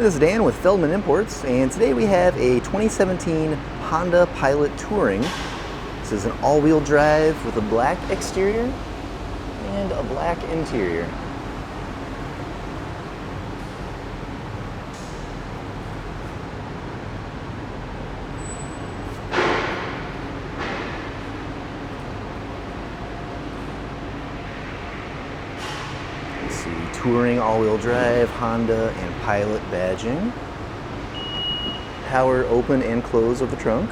This is Dan with Feldmann Imports, and today we have a 2017 Honda Pilot Touring. This is an all-wheel drive with a black exterior and a black interior. See, Touring all-wheel drive, Honda and Pilot badging. Power open and close of the trunk.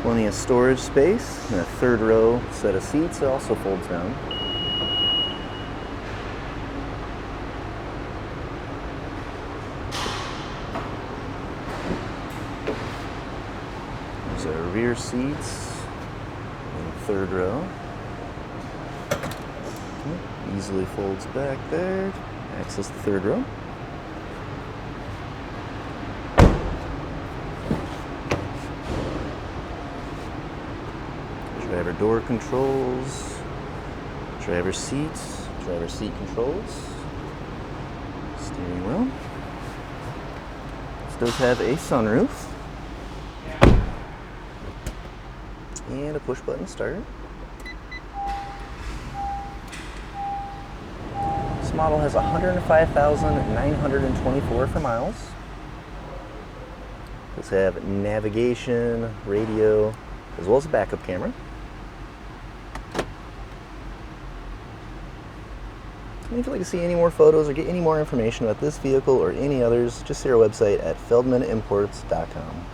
Plenty of storage space, and a third row set of seats that also folds down. There's our rear seats and third row. Easily folds back there to access the third row. Driver door controls, driver seat controls, steering wheel. This does have a sunroof and a push button start. This model has 105,924 for miles. Does have navigation, radio, as well as a backup camera. And if you'd like to see any more photos or get any more information about this vehicle or any others, just see our website at feldmannimports.com.